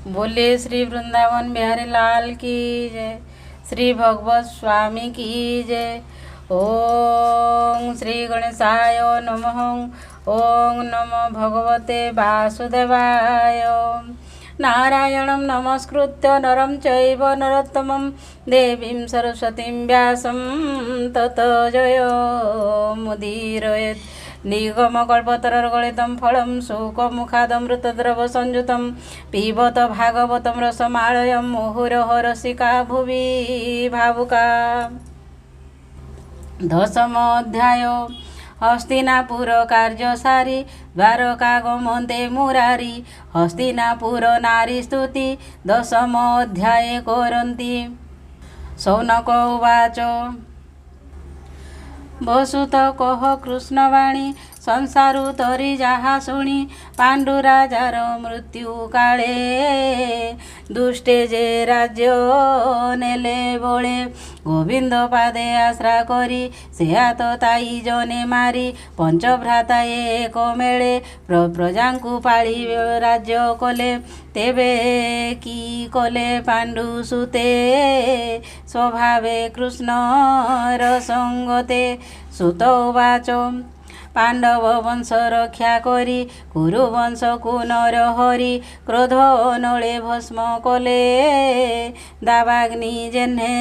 बोले श्री वृंदावन बिहारी लाल की जय। श्री भगवत स्वामी की जय। ओम श्री गणेशाय नमः। ओम नमो भगवते वासुदेवाय। नारायणं नमस्कृत्य नरं चैव नरोत्तमं देवीं सरस्वतीं व्यासं ततो जयमुदीरयेत्। निगमकल्पतरुगलितं फलं शुकमुखादमृतद्रव संयुतं पिबत भागवतं रसमालयं मुहुरः रसिका भुवि भावुका। दशमोऽध्याय। हस्तिनापुर कार्य सारी द्वारका गमन्ते मुरारी। हस्तिनापुर नारी स्तुति दशमोऽध्याये कुर्वन्ति। शौनक उवाच बसुत कह कृष्णवाणी संसारु तरी जाहा शुणी पांडुराजार मृत्यु काले दुष्टे जे राज्य नेले बळे गोविंद पादे आश्रा करी से हाथ ताई जने मारी पंचभ्राता एक मेले प्रजांकु पाଳି राज्य कले तेबे की कले पांडु सुते स्वभावे कृष्ण रसंगते। सुत उवाच पांडव वंश रक्षा करी कुरुवंश को नर हरि क्रोध नले भस्म कले दावाग्नि जेह्ने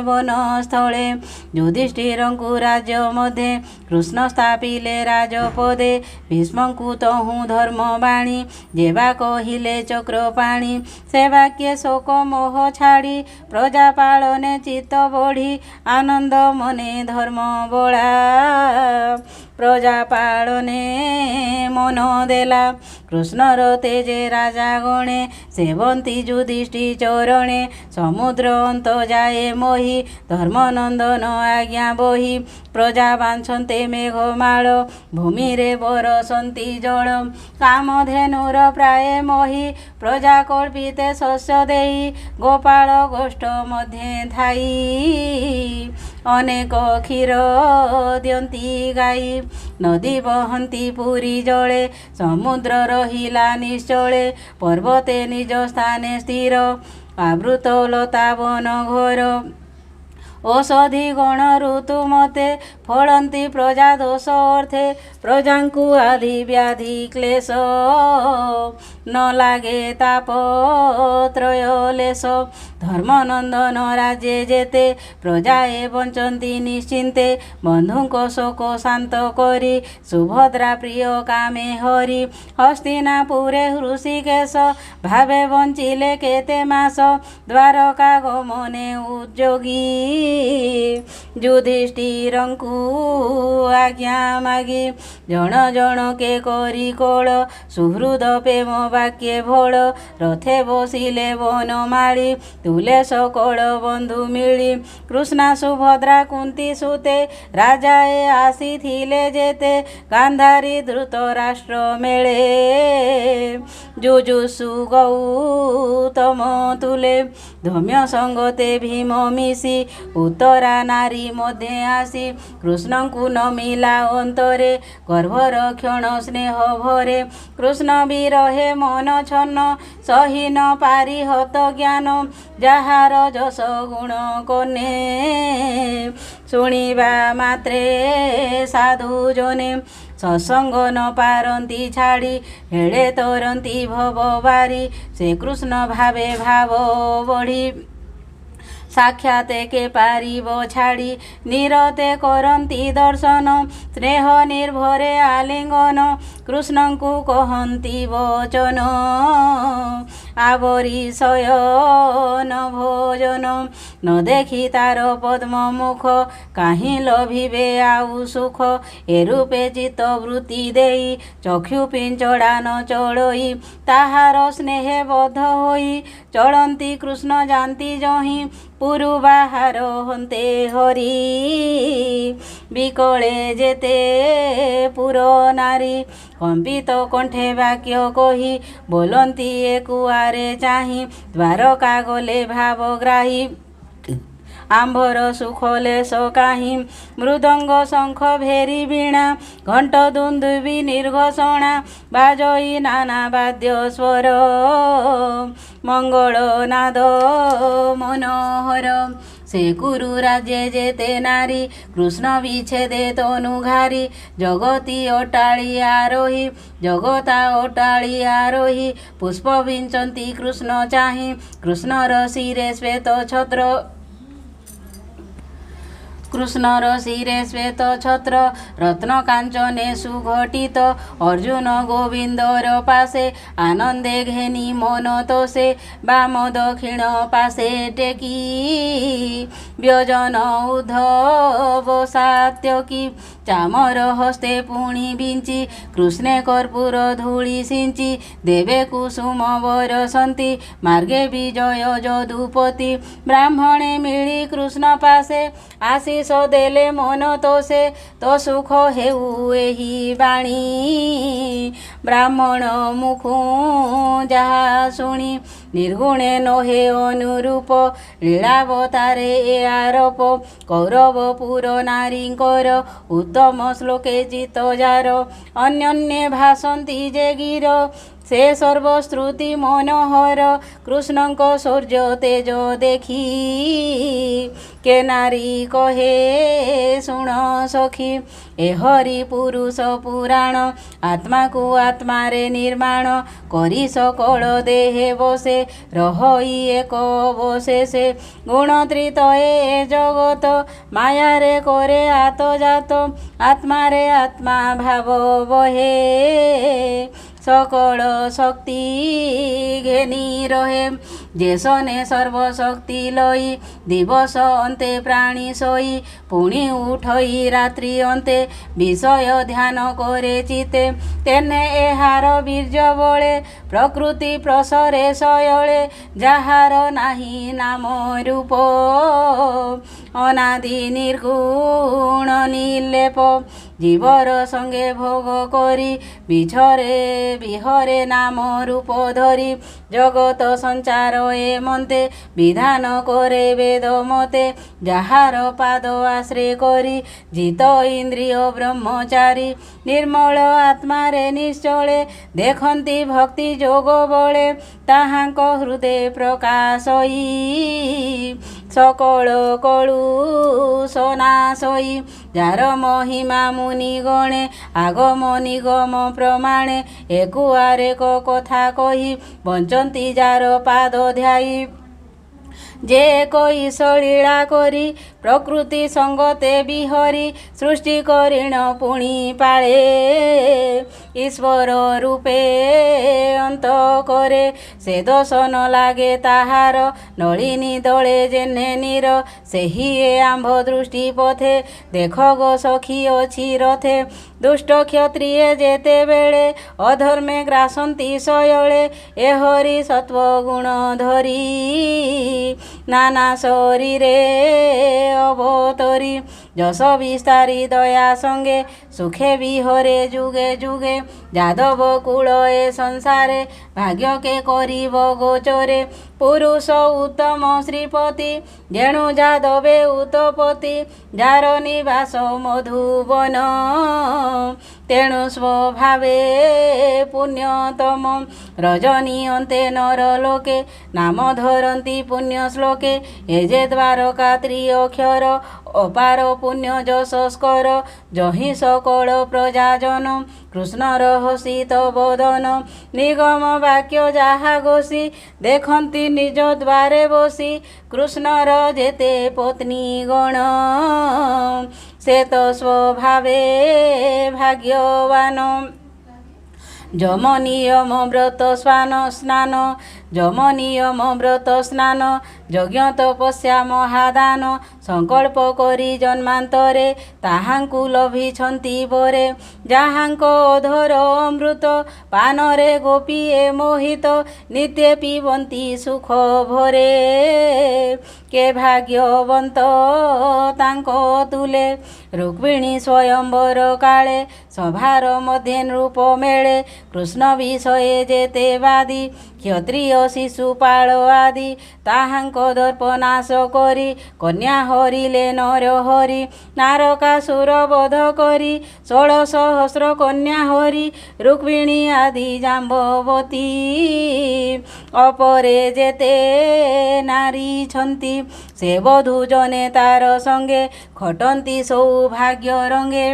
वनस्थले युधिष्ठिरंकु राज्य मध्ये कृष्ण स्थापिले राजपदे भीष्मंकु तहु धर्मवाणी जेवा कहिले चक्रपाणी से वाक्य शोक मोह छाड़ी प्रजा पालने चित्त बढ़ी आनंद मने धर्म बड़ा प्रजा पालने मन देला कृष्णर तेजे राजा गणे सेवंती युधिष्ठि चरणे समुद्र अंत जाए मोहि धर्मनंदन आज्ञा बही प्रजा बांछन्ते मेघमाल भूमि रे बरसंती जल कामधेनुर प्राय मोहि प्रजा कल्पिते शस्य देई गोपाल गोष्ठ मध्ये थाई अनेक क्षीर दियंती गाई नदी बहंती पुरी जले समुद्र रहिला निश्चले पर्वते निज स्थाने स्थिर आवृत लता वन घोर औषधि गण ऋतु मते फलंती प्रजा दोष अर्थे प्रजांकु आदि व्याधि क्लेश न लागे ताप त्रयलेश धर्मनंदन राज्ये जेते प्रजाए बंचंती निश्चिंते बंधुको शोक शांत करी सुभद्रा प्रिय कामे हरि हस्तिनापुरे ऋषिकेश भावे बंचिले केते मास द्वारका गमने उद्योगी युधिष्ठिरंकु आज्ञा मागी जन जन के करी कोल सुहृद प्रेम वाक्ये भोल रथे बसिले वन माड़ी तुले सकल बंधु मिली कृष्णा सुभद्रा कुंती सुते राजाए आसीथिले जेते गांधारी धृत राष्ट्र मेले जुजुसु गौतम तुले धम्य संगते भीम मिशी उत्तरा नारी मध्ये आसी कृष्ण को न मिला अंतरे गर्भर क्षण स्नेह भरे कृष्ण विरहे मन छन्न सही न पारी हत ज्ञान जाहार जस गुण कने शुणिबा मात्रे साधु जने सत्संग न पारंती छाड़ी हेड़े तरंती भव बारी से कृष्ण भावे भाव बढ़ी साक्षाते के पारिब छाड़ी निरते करंती दर्शन स्नेह निर्भरे आलिंगन कृष्ण को कहंती वचन आवरी शयन भोजन न देखी तार पद्म मुख काहीं लभिबे आउ सुख ए रूपे चित्त वृत्ति देई चक्षु पिंचड़ा न चढ़ई ताहार स्नेह बद्ध होई चलंती कृष्ण जानती जहीं पुरु बाहार हन्ते हरि विकले जेते पुर नारी कंपित कंठे वाक्य कही बोलंती एकुआरे चाही द्वारका गले भावग्राही आंभर सुखले सकाही मृदंग शंख भेरी वीणा घंट दुंदुबी निर्घोषणा बाजई नाना वाद्य स्वर ମଙ୍ଗଳ ନାଦ ମନୋହର। ସେ କୁରୁ ରାଜେ ଯେତେ ନାରୀ କୃଷ୍ଣ ବିଚ୍ଛେଦେ ତନୁ ଘାରି। ଜଗତି ଅଟାଳି ଆରୋହୀ ଜଗତା ଅଟାଳି ଆରୋହୀ। ପୁଷ୍ପ ବିଞ୍ଚନ୍ତି କୃଷ୍ଣ ଚାହିଁ କୃଷ୍ଣର ଶିରେ ଶ୍ଵେତ ଛତ୍ର। କୃଷ୍ଣର ଶିରେ ଶ୍ଵେତ ଛତ୍ର ରତ୍ନ କାଞ୍ଚନେ ସୁଘଟିତ। ଅର୍ଜୁନ ଗୋବିନ୍ଦର ପାଶେ ଆନନ୍ଦେ ଘେନି ମନ ତୋଷେ। ବାମ ଦକ୍ଷିଣ ପାଶେ ଟେକି ବ୍ୟଜନ ଉଦ୍ଧବ ସାତ୍ୟକୀ। ଚାମର ହସ୍ତେ ପୁଣି ବିଞ୍ଚି କୃଷ୍ଣେ କର୍ପୂର ଧୂଳି ସିଞ୍ଚି। ଦେବେ କୁସୁମ ବରସନ୍ତି ମାର୍ଗେ ବିଜୟ ଯଦୁପତି। ବ୍ରାହ୍ମଣେ ମିଳି କୃଷ୍ଣ ପାଶେ ଆଶିଷ ଦେଲେ ମନ ତୋଷେ। ତ ସୁଖ ହେଉ ଏହି ବାଣୀ ବ୍ରାହ୍ମଣ ମୁଖୁ ଯାହା ଶୁଣି। ନିର୍ଗୁଣେ ନୋହେ ଅନୁରୂପ ଲୀଳାବତାରେ ଏ ଆରୋପ। କୌରବପୁର ନାରୀଙ୍କର ଉତ୍ତମ ଶ୍ଲୋକେ ଚିତ୍ତ ଯାର। ଅନ୍ୟନ୍ୟେ ଭାସନ୍ତି ଯେ ଗୀର ସେ ସର୍ବଶ୍ରୁତି ମନୋହର। କୃଷ୍ଣଙ୍କ ଶୌର୍ଯ୍ୟ ତେଜ ଦେଖି କେ ନାରୀ କହେ ଶୁଣ ସଖୀ। ଏ ହରି ପୁରୁଷ ପୁରାଣ ଆତ୍ମାକୁ ଆତ୍ମାରେ ନିର୍ମାଣ। କରି ସକଳ ଦେହେ ବସେ ରହଇ ଏକ ଅବଶେଷେ। ଗୁଣତ୍ରିତ ଏ ଜଗତ ମାୟାରେ କରେ ଆତଜାତ। ଆତ୍ମାରେ ଆତ୍ମା ଭାବ ବହେ ସକଳ ଶକ୍ତି ଘେନି ରହେ। ଯେ ଶନେ ସର୍ବଶକ୍ତି ଲଇ ଦିବସ ଅନ୍ତେ ପ୍ରାଣୀ ଶୋଇ। ପୁଣି ଉଠଇ ରାତ୍ରି ଅନ୍ତେ ବିଷୟ ଧ୍ୟାନ କରେ ଚିତେ। ତେନେ ଏହାର ବୀର୍ଯ୍ୟ ବଳେ ପ୍ରକୃତି ପ୍ରସରେ ସୟଳେ। ଯାହାର ନାହିଁ ନାମ ରୂପ ଅନାଦି ନିର୍ଗୁଣ ନିର୍ଲେପ। ଜୀବର ସଙ୍ଗେ ଭୋଗ କରି ବିଛରେ ବିହରେ ନାମ ରୂପ ଧରି। ଜଗତ ସଞ୍ଚାର ଏ ମନ୍ତେ ବିଧାନ କରେ ବେଦ ମତେ। ଯାହାର ପାଦ ଆଶ୍ରେ କରି ଜିତ ଇନ୍ଦ୍ରିୟ ବ୍ରହ୍ମଚାରୀ। ନିର୍ମଳ ଆତ୍ମାରେ ନିଶ୍ଚଳେ ଦେଖନ୍ତି ଭକ୍ତି ଯୋଗ ବଳେ। ତାହାଙ୍କ ହୃଦେ ପ୍ରକାଶଇ ସକଳ କଳୁଷନାଶଇ। ଯାର ମହିମା ମୁନି ଗଣେ ଆଗମ ନିଗମ ପ୍ରମାଣେ। ଏକୁଆରେକ କଥା କହି ବଞ୍ଚନ୍ତି ଯାର ପାଦ ଧ୍ୟାଇ। ଯେ କଇସ ଲୀଳା କରି ପ୍ରକୃତି ସଙ୍ଗତେ ବିହରି। ସୃଷ୍ଟି କରିଣ ପୁଣି ପାଳେ ଈଶ୍ୱର ରୂପେ ଅନ୍ତ କରେ। ସେ ଦୋଷ ନ ଲାଗେ ତାହାର ନଳିନୀ ଦଳେ ଯେହ୍ନେ ନୀର। ସେହି ଏ ଆମ୍ଭ ଦୃଷ୍ଟି ପଥେ ଦେଖ ଗୋ ସଖୀ ଅଛି ରଥେ। ଦୁଷ୍ଟ କ୍ଷତ୍ରିଏ ଯେତେବେଳେ ଅଧର୍ମେ ଗ୍ରାସନ୍ତି ସୟଳେ। ଏ ହରି ସତ୍ୱଗୁଣ ଧରି ନାନା ଶରୀରେ ଅବତରି। ଯଶ ବିସ୍ତାରୀ ଦୟା ସଙ୍ଗେ ସୁଖେ ବିହରେ ଯୁଗେ ଯୁଗେ। ଯାଦବ କୁଳ ଏ ସଂସାରେ ଭାଗ୍ୟ କେ କରିବ ଗୋଚରେ। ପୁରୁଷ ଉତ୍ତମ ଶ୍ରୀପତି ଯେଣୁ ଯାଦବେ ଉତପତି। ଯାର ନିବାସ ମଧୁବନ ତେଣୁ ସ୍ୱଭାବେ ପୁଣ୍ୟତମ। ରଜନୀ ଅନ୍ତେ ନର ଲୋକେ ନାମ ଧରନ୍ତି ପୁଣ୍ୟ ଶ୍ଲୋକେ। ଏ ଯେ ଦ୍ୱାରକା ତ୍ରିଅକ୍ଷର ଅପାର ପୁଣ୍ୟ ଯଶସ୍କର। ଯହିଁ ସକଳ ପ୍ରଜାଜନ କୃଷ୍ଣର ହସିତ ବଦନ। ନିଗମ ବାକ୍ୟ ଯାହା ଘୋଷି ଦେଖନ୍ତି ନିଜ ଦ୍ୱାରେ ବସି। କୃଷ୍ଣର ଯେତେ ପତ୍ନୀ ଗଣ ସେ ତ ସ୍ୱଭାବେ ଭାଗ୍ୟବାନ। ଯମ ନିୟମ ବ୍ରତ ସ୍ନାନ ଯମ ନିୟମ ବ୍ରତ ସ୍ନାନ। ଯଜ୍ଞ ତପସ୍ୟା ମହାଦାନ ସଂକଳ୍ପ କରି ଜନ୍ମାନ୍ତରେ। ତାହାଙ୍କୁ ଲଭିଛନ୍ତି ବରେ ଯାହାଙ୍କ ଅଧର ଅମୃତ। ପାନରେ ଗୋପୀଏ ମୋହିତ ନିତ୍ୟ ପିବନ୍ତି ସୁଖ ଭରେ। କେ ଭାଗ୍ୟବନ୍ତ ତାଙ୍କ ତୁଲେ। ରୁକ୍ମିଣୀ ସ୍ୱୟଂବର କାଳେ ସଭାର ମଧ୍ୟେ ନୃପ ମେଳେ। କୃଷ୍ଣ ବିଷये ଯେତେ ବାଦି क्षत्रिय शिशुपाल आदि ताहांक दर्प नाश करी कन्या हरिले नर हरि नारकासुर बध करी 16 सहस्र कन्या हरि रुक्मिणी आदि जाम्बवती अपरे जेते नारी छंती से बधू जने तार संगे खटंती सौभाग्य रंगे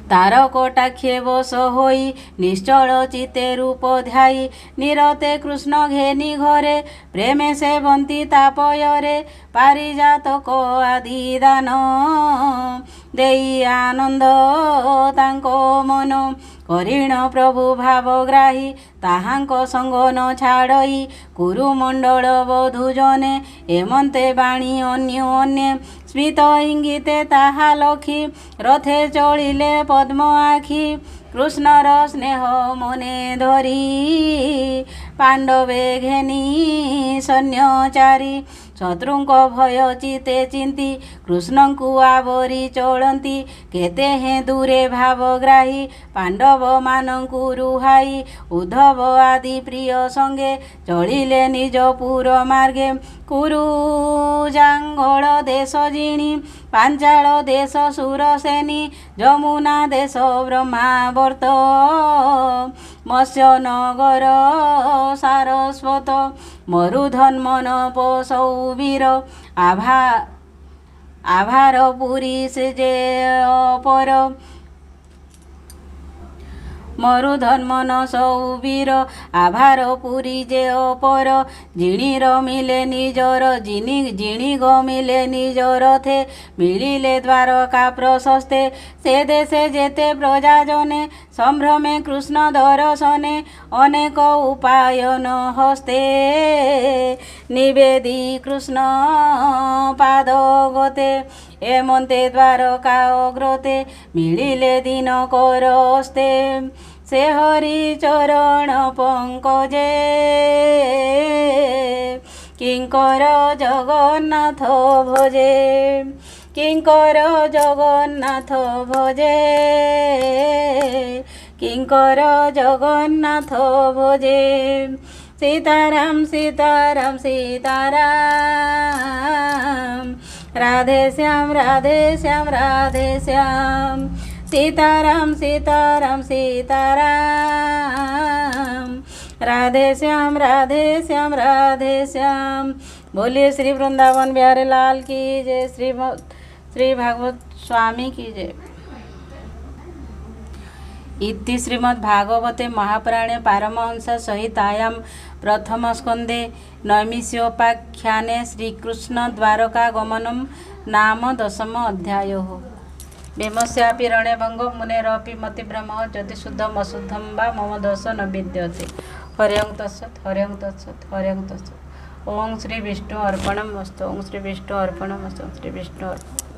तार कटाक्षे बस होई निश्चल चिते रूप ध्याई निरते कृष्ण घेनी घरे प्रेमे सेवंती तापयरे पारिजातक आदि दान देई आनंद तांको मन करीण प्रभु भावग्राही ताहांक संग न छाड़ई कुरुमंडल बधू जने एमंते बाणी अन्य अन्य स्मित इंगिते ताहा लखी रथे चलिले पद्म आखि कृष्णर स्नेह मने धरी पांडवे घेनी सैन्यचारी शत्रुंक भय चिते चिंती कृष्णंकु आवरी चलती केते हे दूरे भावग्राही पांडव मानंकु रुहाई उद्धव आदि प्रिय संगे चलिले निज पुर मार्गे कुरु जांगल देश जिणी पांचाल देश सुरसेनी जमुना देश ब्रह्मावर्त मत्स्यनगर सारस्वत मरुधन्मन पशौवीर आभारपुरी से जे अपर मरुधन्मन सौवीर आभारपुरी जे अपर जिणीर मिले निजर जिणी गमिले निजर थे मिलिले द्वारका प्रशस्ते से देशे जेते प्रजाजने संभ्रमे कृष्ण दर्शने अनेक उपायन हस्ते निवेदी कृष्ण पाद गते एमंते द्वारका अग्रते मिलिले दिन करस्ते से हरि चरण पंकजे किंकर जगन्नाथ भजे किंकर जगन्नाथ भजे किंकर जगन्नाथ भजे सीताराम सीताराम सीताराम राधे श्याम राधे श्याम राधे श्याम सीताराम सीताराम सीताराम राधे श्याम राधे श्याम राधे श्याम। बोलिए श्री वृंदावन बिहारी लाल की जय। श्री भागवत स्वामी की जय। इति श्रीमद्भागवते महापुराणे पारमहंस संहितायां प्रथम स्कंदे नैमिषोपाख्याने श्रीकृष्ण द्वारकागमनं नाम 10 अध्यायः। भीमस्यापि रणे भंगो मुनेरपि मतिभ्रमः ज्योतिषुद्धमशुद्धं वा मम दोष न विद्यते। हरिं तत्सत् हरिं तत्सत् हरिं तत्सत्। ओं श्री विष्णु अर्पणमस्तु। ओं श्री विष्णु अर्पणमस्तु। ओं श्री विष्णु अर्पणमस्तु।